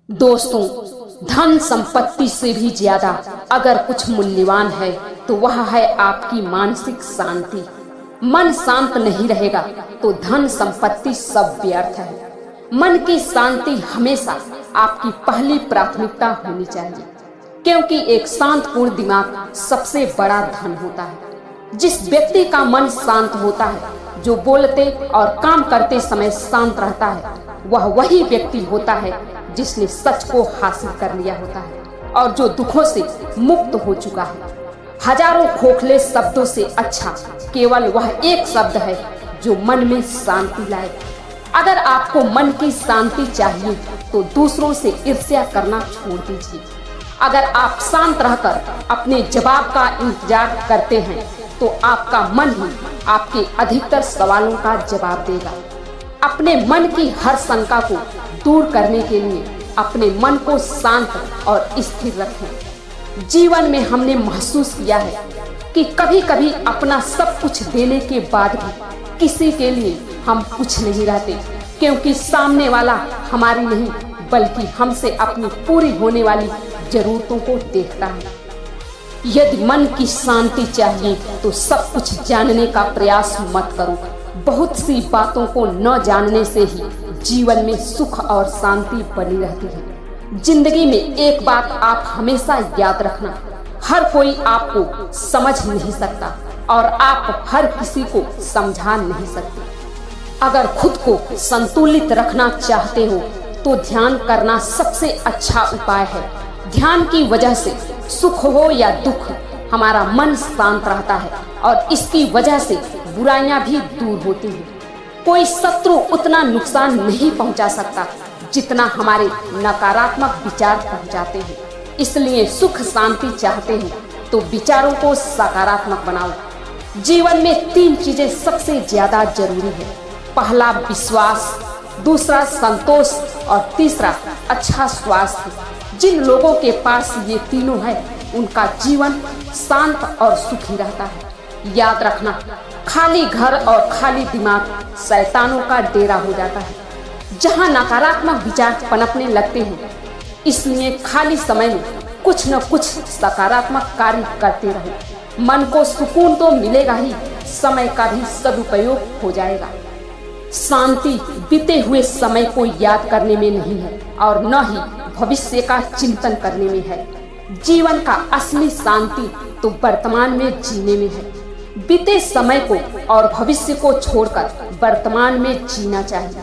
दोस्तों, धन संपत्ति से भी ज्यादा अगर कुछ मूल्यवान है तो वह है आपकी मानसिक शांति। मन शांत नहीं रहेगा तो धन संपत्ति सब व्यर्थ है। मन की शांति हमेशा आपकी पहली प्राथमिकता होनी चाहिए, क्योंकि एक शांतपूर्ण दिमाग सबसे बड़ा धन होता है। जिस व्यक्ति का मन शांत होता है, जो बोलते और काम करते समय शांत रहता है, वह वही व्यक्ति होता है जिसने सच को हासिल कर लिया होता है और जो दुखों से मुक्त हो चुका है। हजारों खोखले शब्दों से अच्छा केवल वह एक शब्द है जो मन में शांति लाए। अगर आपको मन की शांति चाहिए तो दूसरों से ईर्ष्या करना छोड़ दीजिए। अगर आप शांत रहकर अपने जवाब का इंतजार करते हैं तो आपका मन ही आपके अधिकतर सवालों का जवाब देगा। अपने मन की हर शंका को दूर करने के लिए अपने मन को शांत और स्थिर रखें। जीवन में हमने महसूस किया है कि कभी कभी अपना सब कुछ देने के बाद भी किसी के लिए हम कुछ नहीं रहते, क्योंकि सामने वाला हमारी नहीं बल्कि हमसे अपनी पूरी होने वाली जरूरतों को देखता है। यदि मन की शांति चाहिए तो सब कुछ जानने का प्रयास मत करो। बहुत सी बातों को न जानने से ही जीवन में सुख और शांति बनी रहती है। जिंदगी में एक बात आप हमेशा याद रखना, हर कोई आपको समझ नहीं सकता और आप हर किसी को समझा नहीं सकते। अगर खुद को संतुलित रखना चाहते हो तो ध्यान करना सबसे अच्छा उपाय है। ध्यान की वजह से सुख हो या दुख, हमारा मन शांत रहता है और इसकी वजह से बुराइयां भी दूर होती हैं। कोई शत्रु उतना नुकसान नहीं पहुंचा सकता जितना हमारे नकारात्मक विचार पहुंचाते हैं। इसलिए सुख शांति चाहते हो तो विचारों को सकारात्मक बनाओ। जीवन में 3 चीजें सबसे ज्यादा जरूरी है। पहला विश्वास, दूसरा संतोष और तीसरा अच्छा स्वास्थ्य। जिन लोगों के पास ये तीनों है उनका जीवन शांत और सुखी रहता है। याद रखना, खाली घर और खाली दिमाग शैतानों का डेरा हो जाता है, जहां नकारात्मक विचार पनपने लगते हैं। इसलिए खाली समय में कुछ न कुछ सकारात्मक कार्य करते रहो। मन को सुकून तो मिलेगा ही, समय का भी सदुपयोग हो जाएगा। शांति बीते हुए समय को याद करने में नहीं है और न ही भविष्य का चिंतन करने में है। जीवन का असली शांति तो वर्तमान में जीने में है। बीते समय को और भविष्य को छोड़कर वर्तमान में जीना चाहिए।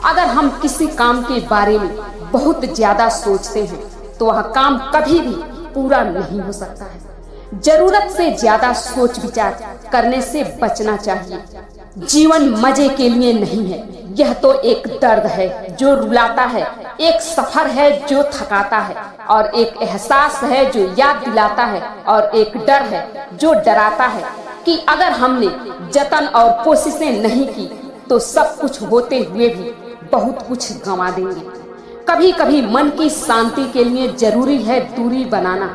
अगर हम किसी काम के बारे में बहुत ज्यादा सोचते हैं तो वह काम कभी भी पूरा नहीं हो सकता है। जरूरत से ज्यादा सोच विचार करने से बचना चाहिए। जीवन मजे के लिए नहीं है, यह तो एक दर्द है जो रुलाता है, एक सफर है जो थकाता है और एक एहसास है जो याद दिलाता है और एक डर है जो डराता है कि अगर हमने जतन और कोशिशें नहीं की तो सब कुछ होते हुए भी बहुत कुछ गंवा देंगे। कभी कभी मन की शांति के लिए जरूरी है दूरी बनाना,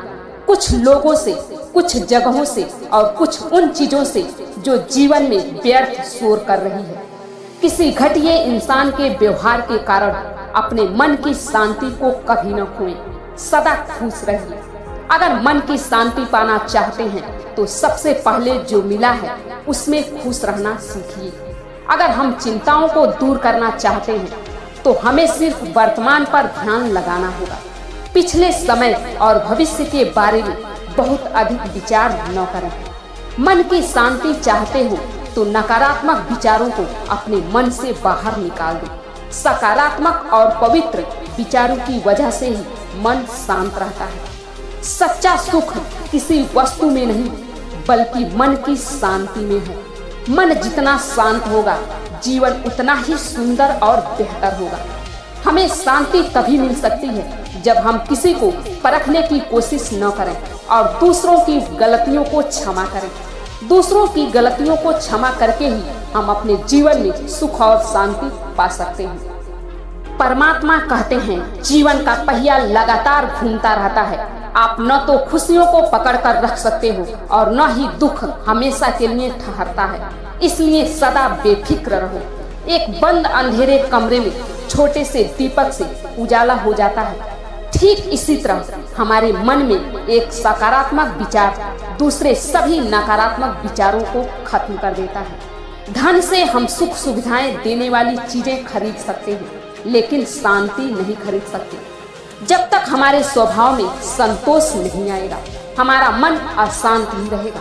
कुछ लोगों से, कुछ जगहों से और कुछ उन चीजों से जो जीवन में व्यर्थ शोर कर रही है। किसी घटिया इंसान के व्यवहार के कारण अपने मन की शांति को कभी न खोएं, सदा खुश रहिए। अगर मन की शांति पाना चाहते हैं तो सबसे पहले जो मिला है उसमें खुश रहना सीखिए। अगर हम चिंताओं को दूर करना चाहते हैं तो हमें सिर्फ वर्तमान पर ध्यान लगाना होगा। पिछले समय और भविष्य के बारे में बहुत अधिक विचार न करें। मन की शांति चाहते हो तो नकारात्मक विचारों को अपने मन से बाहर निकाल दो। सकारात्मक और पवित्र विचारों की वजह से ही मन शांत रहता है। सच्चा सुख किसी वस्तु में नहीं बल्कि मन की शांति में है। मन जितना शांत होगा जीवन उतना ही सुंदर और बेहतर होगा। हमें शांति तभी मिल सकती है जब हम किसी को परखने की कोशिश न करें और दूसरों की गलतियों को क्षमा करें। दूसरों की गलतियों को क्षमा करके ही हम अपने जीवन में सुख और शांति पा सकते हैं। परमात्मा कहते हैं, जीवन का पहिया लगातार घूमता रहता है। आप न तो खुशियों को पकड़ कर रख सकते हो और न ही दुख हमेशा के लिए ठहरता है। इसलिए सदा बेफिक्र रहो। एक बंद अंधेरे कमरे में छोटे से दीपक से उजाला हो जाता है, ठीक इसी तरह हमारे मन में एक सकारात्मक विचार दूसरे सभी नकारात्मक विचारों को खत्म कर देता है। धन से हम सुख सुविधाएं देने वाली चीजें खरीद सकते हैं, लेकिन शांति नहीं खरीद सकते। जब तक हमारे स्वभाव में संतोष नहीं आएगा, हमारा मन अशांत ही रहेगा।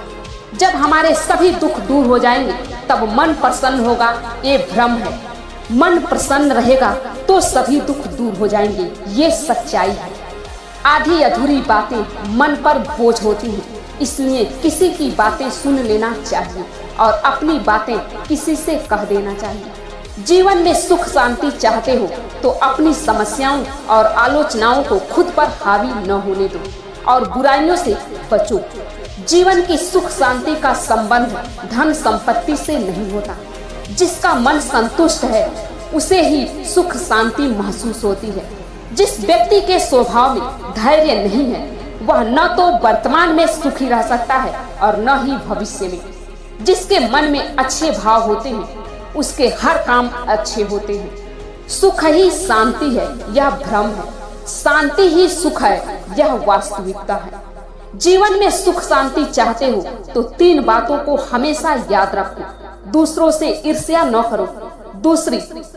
जब हमारे सभी दुख दूर हो जाएंगे, तब मन प्रसन्न होगा, ये भ्रम है। मन प्रसन्न रहेगा तो सभी दुख दूर हो जाएंगे, ये सच्चाई है। आधी अधूरी बातें मन पर बोझ होती हैं, इसलिए किसी की बातें सुन लेना चाहिए और अपनी बातें किसी से कह देना चाहिए। जीवन में सुख शांति चाहते हो तो अपनी समस्याओं और आलोचनाओं को खुद पर हावी न होने दो और बुराइयों से बचो। जीवन की सुख शांति का संबंध धन संपत्ति से नहीं होता। जिसका मन संतुष्ट है उसे ही सुख शांति महसूस होती है। जिस व्यक्ति के स्वभाव में धैर्य नहीं है, वह न तो वर्तमान में सुखी रह सकता है और न ही भविष्य में। जिसके मन में अच्छे भाव होते हैं, उसके हर काम अच्छे होते हैं। सुख ही शांति है, यह भ्रम है। शांति ही सुख है, यह वास्तविकता है। जीवन में सुख शांति चाहते हो तो 3 बातों को हमेशा याद रखो। दूसरों से ईर्ष्या न करो,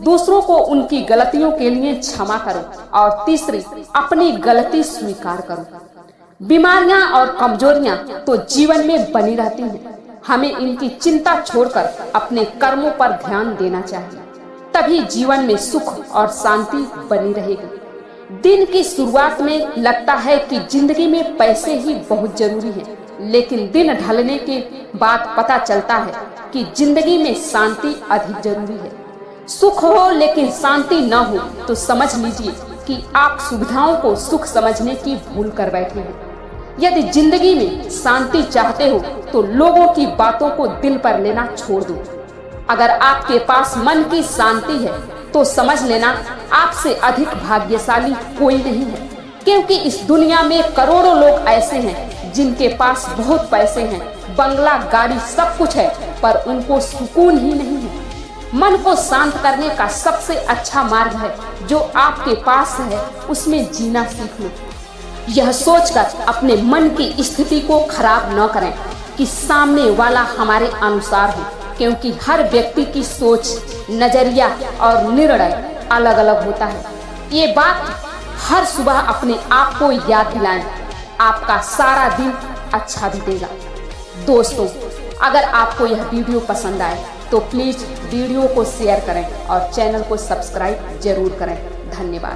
दूसरों को उनकी गलतियों के लिए क्षमा करो और तीसरी, अपनी गलती स्वीकार करो। बीमारियां और कमजोरियां तो जीवन में बनी रहती हैं। हमें इनकी चिंता छोड़कर अपने कर्मों पर ध्यान देना चाहिए, तभी जीवन में सुख और शांति बनी रहेगी। दिन की शुरुआत में लगता है कि जिंदगी में पैसे ही बहुत जरूरी हैं, लेकिन दिन ढलने के बाद पता चलता है कि जिंदगी में शांति अधिक जरूरी है। सुख हो लेकिन शांति न हो तो समझ लीजिए कि आप सुविधाओं को सुख समझने की भूल कर बैठे हैं। यदि जिंदगी में शांति चाहते हो तो लोगों की बातों को दिल पर लेना छोड़ दो। अगर आपके पास मन की शांति है तो समझ लेना आपसे अधिक भाग्यशाली कोई नहीं है, क्योंकि इस दुनिया में करोड़ों लोग ऐसे हैं जिनके पास बहुत पैसे हैं, बंगला गाड़ी सब कुछ है, पर उनको सुकून ही नहीं है। मन को शांत करने का सबसे अच्छा मार्ग है जो आपके पास है, उसमें जीना सीख लो। यह सोचकर अपने मन की स्थिति को खराब न करें कि सामने वाला हमारे अनुसार हो, क्योंकि हर व्यक्ति की सोच, नजरिया और निर्णय अलग अलग होता है। ये बात हर सुबह अपने आप को याद दिलाएं, आपका सारा दिन अच्छा बीतेगा। दोस्तों, अगर आपको यह वीडियो पसंद आए तो प्लीज वीडियो को शेयर करें और चैनल को सब्सक्राइब जरूर करें। धन्यवाद।